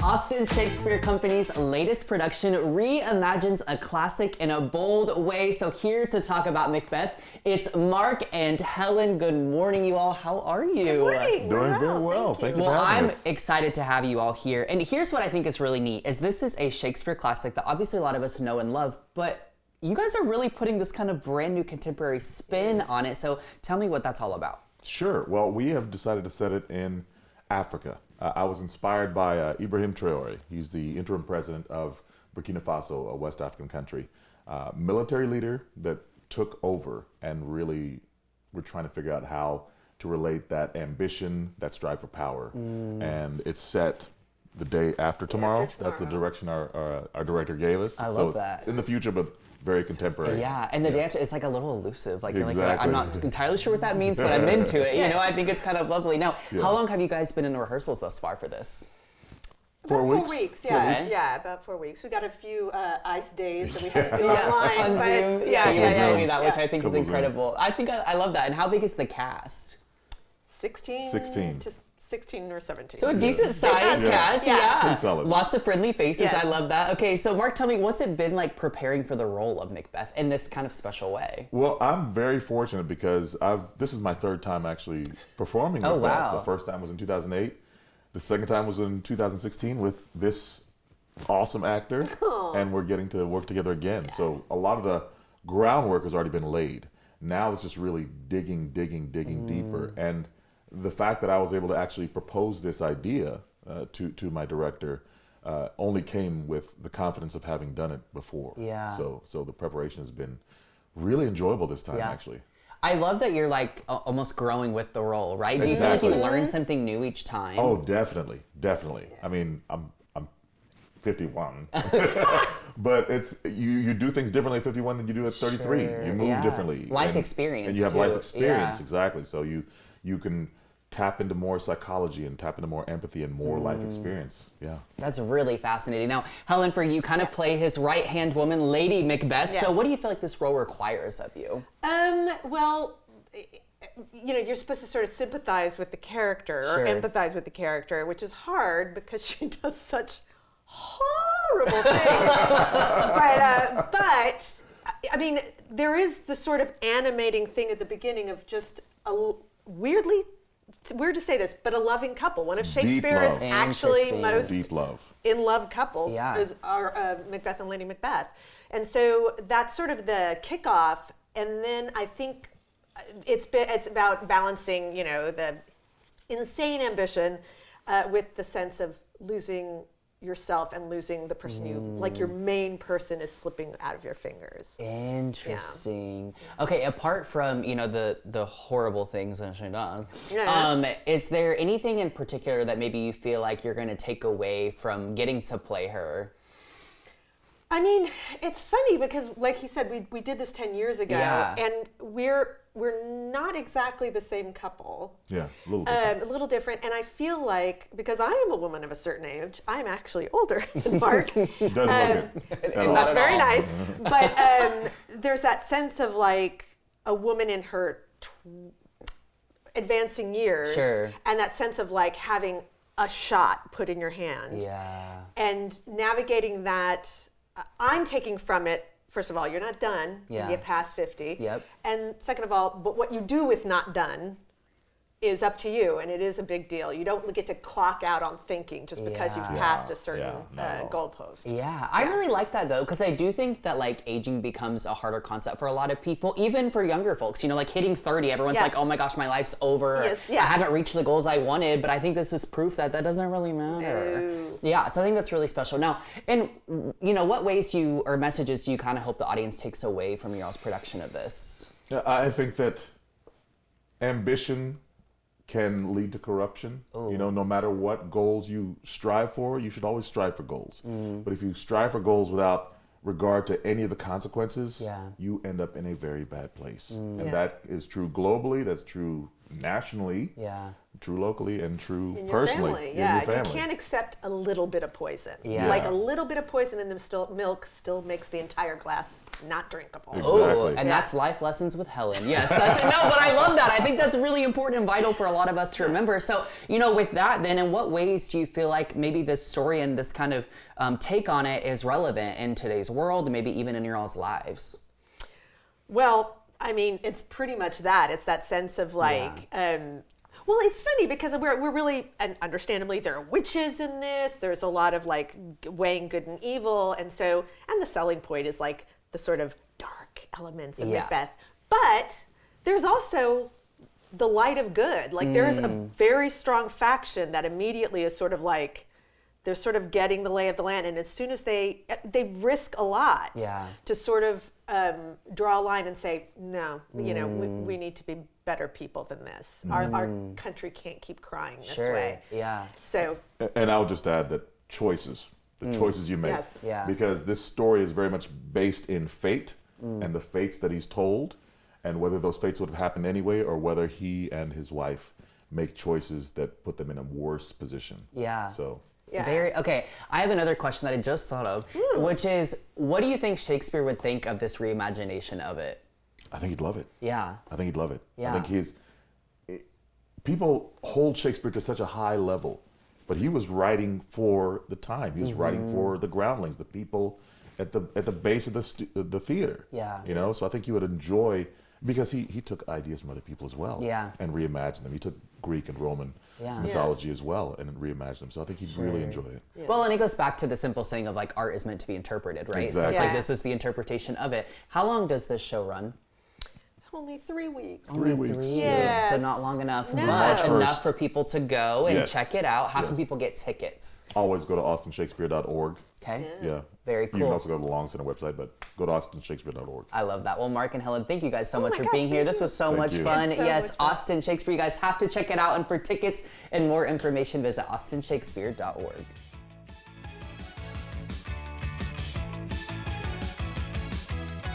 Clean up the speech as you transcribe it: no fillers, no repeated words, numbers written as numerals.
Austin Shakespeare Company's latest production reimagines a classic in a bold way. So here to talk about Macbeth, it's Mark and Helen. Good morning, you all. How are you? Good morning. Doing very well. Thank you for having us. I'm excited to have you all here. And here's what I think is really neat, is this is a Shakespeare classic that obviously a lot of us know and love, but you guys are really putting this kind of brand new contemporary spin on it. So tell me what that's all about. Sure. Well, we have decided to set it in Africa. I was inspired by Ibrahim Traore. He's the interim president of Burkina Faso, a West African country. Military leader that took over and really we're trying to figure out how to relate that ambition, that strive for power. And it's set the day after tomorrow. That's the direction our director gave us. I love that. It's in the future, but very contemporary. Yeah, and the day after, it's like a little elusive. Like, Exactly. you're like, I'm not entirely sure what that means, but I'm into it. You know, I think it's kind of lovely. Now, how long have you guys been in rehearsals thus far for this? About 4 weeks. 4 weeks, yeah. 4 weeks? Yeah, about 4 weeks. We got a few ice days that we had to do online. On but Zoom. You were telling me that, which I think is Couple incredible. I think I love that. And how big is the cast? 16 to 16 or 17. So a decent sized cast, Pretty solid. Lots of friendly faces. Yes. I love that. Okay, so Mark, tell me, what's it been like preparing for the role of Macbeth in this kind of special way? Well, I'm very fortunate because this is my third time actually performing Oh, Macbeth. wow. The first time was in 2008. The second time was in 2016 with this awesome actor, and we're getting to work together again. So a lot of the groundwork has already been laid. Now it's just really digging deeper. And the fact that I was able to actually propose this idea to my director only came with the confidence of having done it before. Yeah. So the preparation has been really enjoyable this time, actually. I love that you're like almost growing with the role, right? Do you feel Exactly. like you learn something new each time? Oh, definitely. I mean, I'm 51, but it's you do things differently at 51 than you do at 33. Sure. You move differently. Life experience, and you have too. life experience, Yeah. exactly. So you can tap into more psychology and tap into more empathy and more life experience. Yeah. That's really fascinating. Now, Helen, for you kind of play his right-hand woman, Lady Macbeth. Yes. So what do you feel like this role requires of you? Well, you know, you're supposed to sort of sympathize with the character Sure. or empathize with the character, which is hard because she does such horrible things. But I mean, there is the sort of animating thing at the beginning of just a weirdly, it's weird to say this, but a loving couple. One of Shakespeare's love. actually Interesting. most Deep love. in love couples Yeah. are Macbeth and Lady Macbeth. And so that's sort of the kickoff. And then I think it's about balancing, you know, the insane ambition with the sense of losing yourself and losing the person you like. Your main person is slipping out of your fingers. Interesting. Okay, apart from, you know, the horrible things that she does, Yeah. is there anything in particular that maybe you feel like you're going to take away from getting to play her? I mean, it's funny because, like he said, we did this 10 years ago, Yeah. and we're not exactly the same couple. Yeah, a little different. A little different, and I feel like because I am a woman of a certain age, I'm actually older than Mark. Doesn't look it. Not That's at very all. nice, but there's that sense of like a woman in her advancing years, Sure. and that sense of like having a shot put in your hand, Yeah. and navigating that. I'm taking from it, first of all, you're not done. Yeah. You get past 50. Yep. And second of all, but what you do with not done is up to you, and it is a big deal. You don't get to clock out on thinking just because you've Yeah. passed a certain not at all. goalpost. Yeah, I really like that though, because I do think that like aging becomes a harder concept for a lot of people, even for younger folks. You know, like hitting 30, everyone's Yeah. like, oh my gosh, my life's over. Yes, yeah. I haven't reached the goals I wanted, but I think this is proof that that doesn't really matter. No. Yeah, so I think that's really special. Now, in, you know, what ways or messages do you kind of hope the audience takes away from y'all's production of this? Yeah, I think that ambition can lead to corruption. You know, no matter what goals you strive for, you should always strive for goals. But if you strive for goals without regard to any of the consequences, you end up in a very bad place. And that is true globally, that's true nationally. Yeah. true locally and true In your personally family, in yeah. your family. You can't accept a little bit of poison. Yeah. Like a little bit of poison in the milk still makes the entire glass not drinkable. Exactly. Oh, and Yeah. that's life lessons with Helen. Yes, that's it. No, but I love that. I think that's really important and vital for a lot of us to remember. So, with that, then, in what ways do you feel like maybe this story and this kind of take on it is relevant in today's world, maybe even in your all's lives? Well, I mean, it's pretty much that. It's that sense of like, well, it's funny because we're really, and understandably, there are witches in this. There's a lot of like weighing good and evil. And the selling point is like the sort of dark elements of Macbeth. But there's also the light of good. Like there's a very strong faction that immediately is sort of like, they're sort of getting the lay of the land. And as soon as they risk a lot to sort of draw a line and say, no, we need to be better people than this. Our country can't keep crying this way. Yeah. So, And I'll just add that choices, the choices you make, Yes. Yeah. because this story is very much based in fate and the fates that he's told, and whether those fates would have happened anyway, or whether he and his wife make choices that put them in a worse position. Yeah. So. yeah. Okay, I have another question that I just thought of, which is, what do you think Shakespeare would think of this reimagination of it? I think he'd love it. Yeah. I think he'd love it. Yeah. I think people hold Shakespeare to such a high level, but he was writing for the time. He was writing for the groundlings, the people at the base of the theater. Yeah. So I think you would enjoy, because he took ideas from other people as well. Yeah. And reimagined them. He took Greek and Roman mythology as well and reimagined them. So I think he'd really enjoy it. Yeah. Well, and it goes back to the simple saying of like art is meant to be interpreted, right? So it's Exactly. like this is the interpretation of it. How long does this show run? Only 3 weeks. 3 weeks. 3 Yes. weeks, so not long enough, No. but March enough 1st. for people to go and Yes. check it out. How can Yes. people get tickets? Always go to austinshakespeare.org. Okay. Yeah. Very You can cool. also go to the Long Center website, but go to austinshakespeare.org. I love that. Well, Mark and Helen, thank you guys so much my for gosh, being here. thank This you. was so Thank much you. fun. It's so Yes, much fun. Austin Shakespeare. You guys have to check it out. And for tickets and more information, visit austinshakespeare.org.